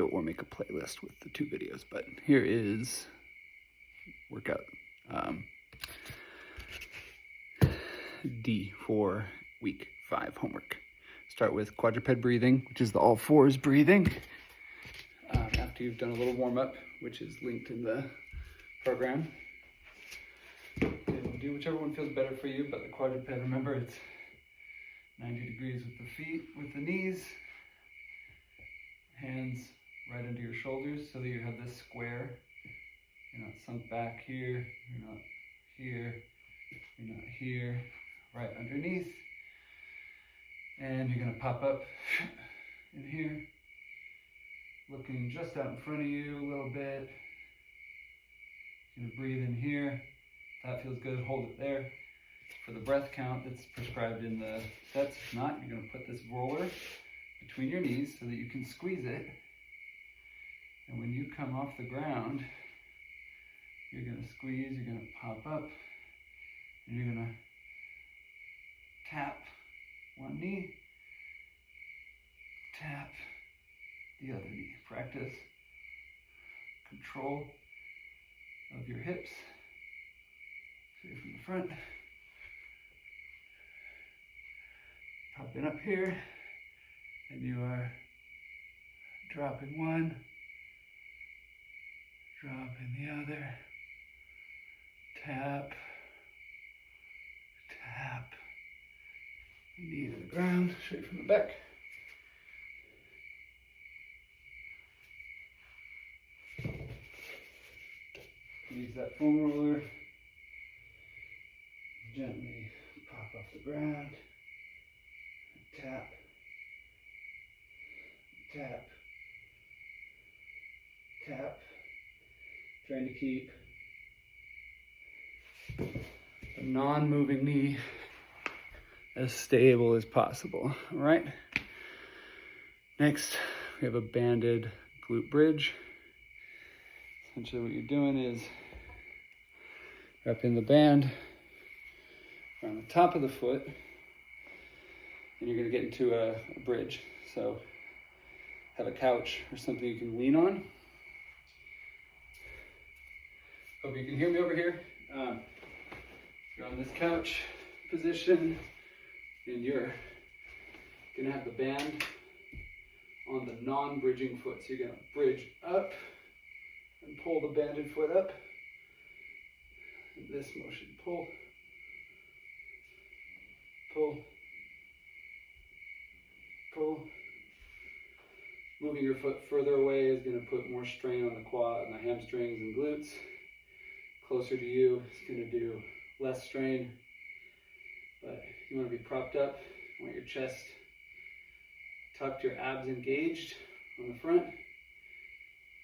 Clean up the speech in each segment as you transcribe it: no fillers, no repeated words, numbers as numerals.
or make a playlist with the 2 videos, but here is workout D for week 5 homework. Start with quadruped breathing, which is the all fours breathing. After you've done a little warm up, which is linked in the program. And do whichever one feels better for you, but the quadruped, remember, it's 90 degrees with the feet, with the knees, hands right under your shoulders so that you have this square. You're not sunk back here, you're not here, you're not here, right underneath. And you're gonna pop up in here, looking just out in front of you a little bit. You're gonna breathe in here. If that feels good, hold it there. For the breath count that's prescribed in the sets, if not, you're gonna put this roller between your knees so that you can squeeze it. And when you come off the ground, you're gonna squeeze, you're gonna pop up, and you're gonna tap one knee, tap the other knee. Practice control of your hips. So you're from the front, popping up here, and you are dropping one, dropping the other, tap, tap, knee to the ground, straight from the back. Use that foam roller, gently pop off the ground, tap, tap, tap, trying to keep the non-moving knee as stable as possible, all right? Next, we have a banded glute bridge. Essentially what you're doing is wrapping the band around the top of the foot, and you're gonna get into a bridge. So have a couch or something you can lean on. Hope you can hear me over here. You're on this couch position, and you're gonna have the band on the non-bridging foot. So you're gonna bridge up and pull the banded foot up. In this motion, pull, pull, pull. Moving your foot further away is going to put more strain on the quad and the hamstrings and glutes. Closer to you is going to do less strain, but you want to be propped up. You want your chest tucked, your abs engaged on the front,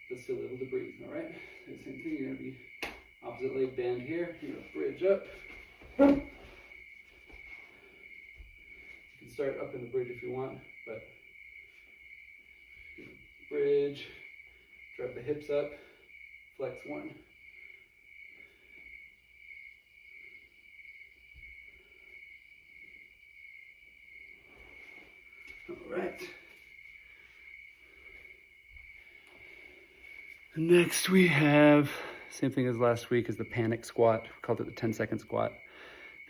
but still able to breathe, all right? So the same thing, you're going to be opposite leg band here. You're going to bridge up. You can start up in the bridge if you want, but bridge, drive the hips up, flex one. All right. Next we have, same thing as last week, is the panic squat. We called it the 10-second squat.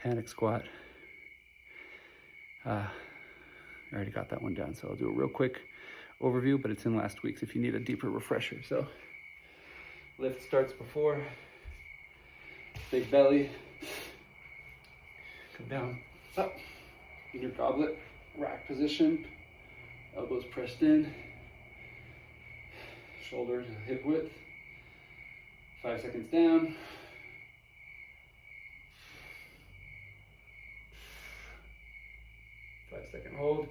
Panic squat. I already got that one down, so I'll do a real quick overview, but it's in last week's if you need a deeper refresher. So lift starts before, big belly, come down, up in your goblet, rack position, elbows pressed in, shoulder to hip width, 5 seconds down, 5-second hold,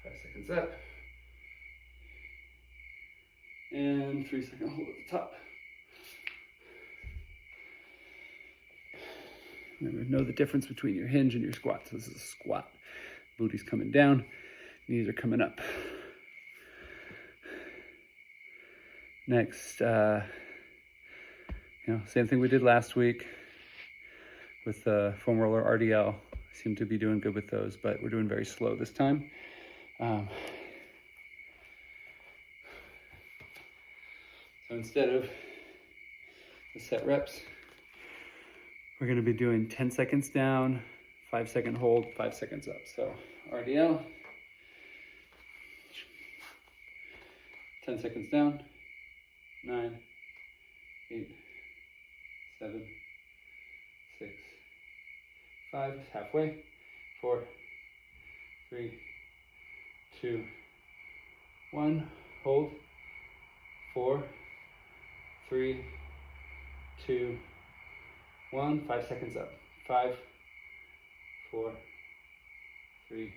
5 seconds up, and 3-second hold at the top. Remember, know the difference between your hinge and your squat. So this is a squat. Booty's coming down, knees are coming up. Next, same thing we did last week with the foam roller RDL. Seem to be doing good with those, but we're doing very slow this time. So instead of the set reps, we're going to be doing 10 seconds down, 5-second hold, 5 seconds up. So RDL, 10 seconds down, 9, 8, 7, 6, 5, halfway, 4, 3, 2, 1, hold, 4, 3, 2, 1, 5 seconds up, 5, 4, 3,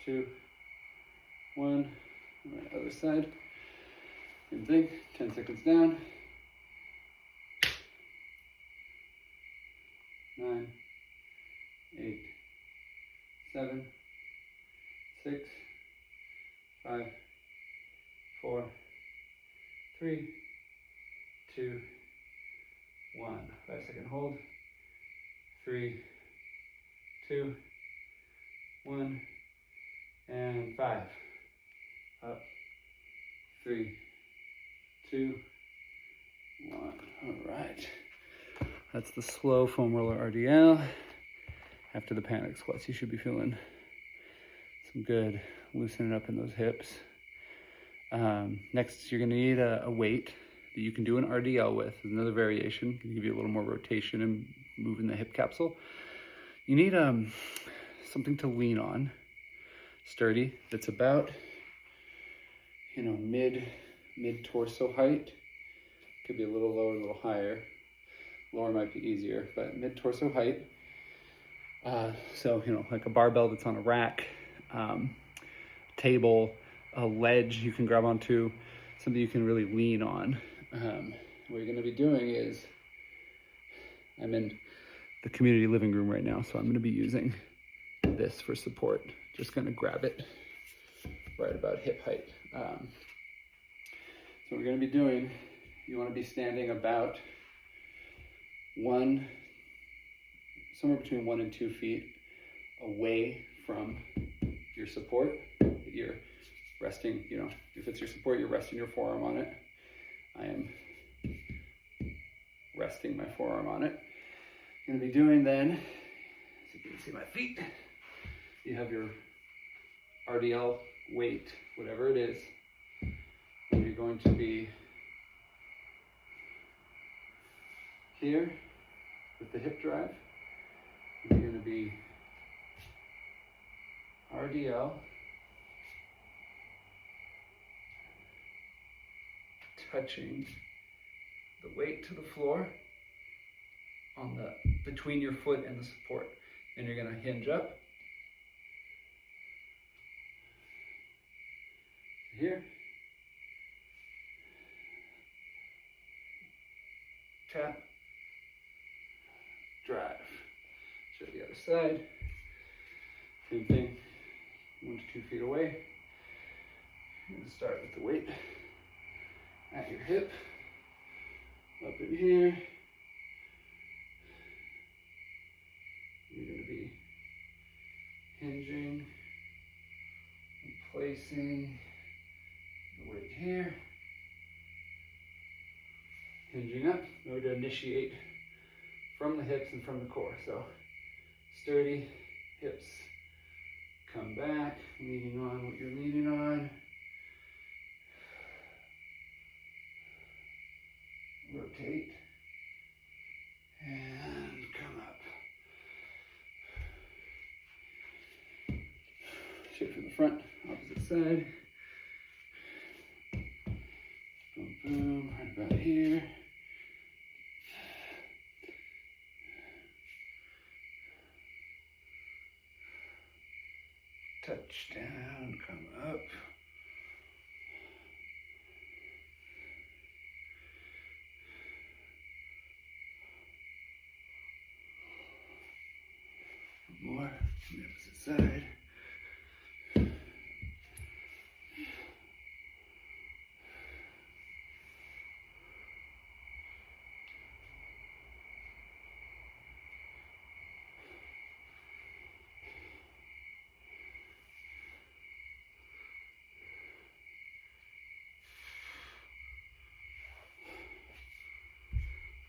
2, 1, right, other side, same thing, 10 seconds down, 9, 8, 7, 6, 5, 4, 3, 2, 1. 5-second hold. 3, 2, 1, and 5. Up. 3, 2, 1. All right. That's the slow foam roller RDL. After the panic squats, you should be feeling some good loosening up in those hips. Next, you're gonna need a weight that you can do an RDL with. Another variation can give you a little more rotation and moving the hip capsule. You need something to lean on, sturdy, that's about, mid torso height. Could be a little lower, a little higher. Lower might be easier, but mid torso height. So, like a barbell that's on a rack, table, a ledge you can grab onto, something you can really lean on. What you're going to be doing is, I'm in the community living room right now, so I'm going to be using this for support. Just going to grab it right about hip height. So what we're going to be doing, you want to be standing about somewhere between 1 and 2 feet away from your support. You're resting, if it's your support, you're resting your forearm on it. I am resting my forearm on it. Going to be doing then, so you can see my feet, you have your RDL weight, whatever it is, and you're going to be here with the hip drive. You're going to be RDL, touching the weight to the floor between your foot and the support. And you're going to hinge up here, tap, drive. Show the other side. Same thing, 1 to 2 feet away. You're going to start with the weight at your hip, up in here. You're going to be hinging and placing the weight here. Hinging up in order to initiate from the hips and from the core. So sturdy hips, come back, leaning on what you're leaning on. Rotate and come up. Shape from the front, opposite side. Boom, boom, right about here. Touch down, come up. More on the opposite side.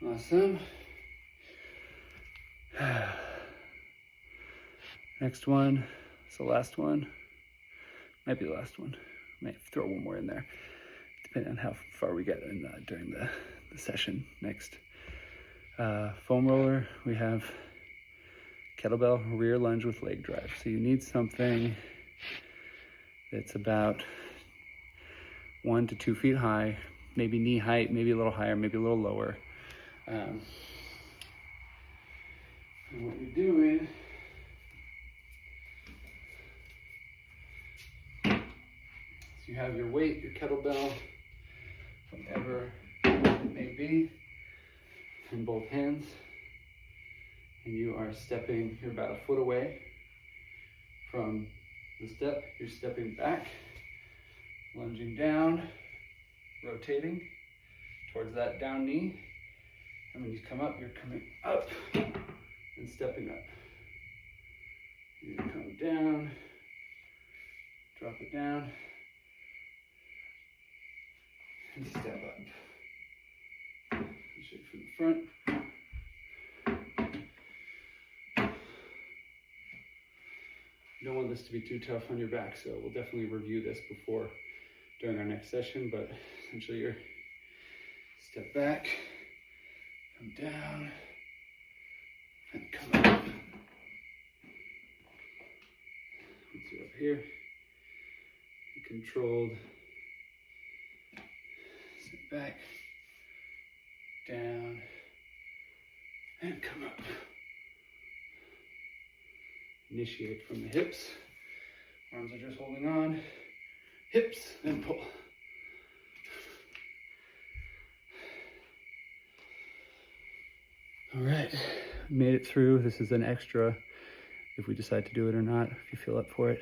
Awesome. Next one, it's the last one. Might be the last one. Might throw one more in there, depending on how far we get in during the session. Next, foam roller. We have kettlebell rear lunge with leg drive. So you need something that's about 1 to 2 feet high, maybe knee height, maybe a little higher, maybe a little lower. And what you're doing, so you have your weight, your kettlebell, whatever it may be, in both hands, and you are stepping, you're about a foot away from the step, you're stepping back, lunging down, rotating towards that down knee, and when you come up, you're coming up and stepping up. You come down, drop it down, and step up. I'll show you from the front. You don't want this to be too tough on your back, so we'll definitely review this during our next session, but essentially you're step back, come down, and come up. Once you're up here, you controlled, step back, down, and come up. Initiate from the hips. Arms are just holding on. Hips and pull. All right, made it through. This is an extra if we decide to do it or not, if you feel up for it.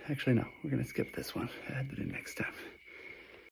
Actually, no, we're gonna skip this one. Add it in next time.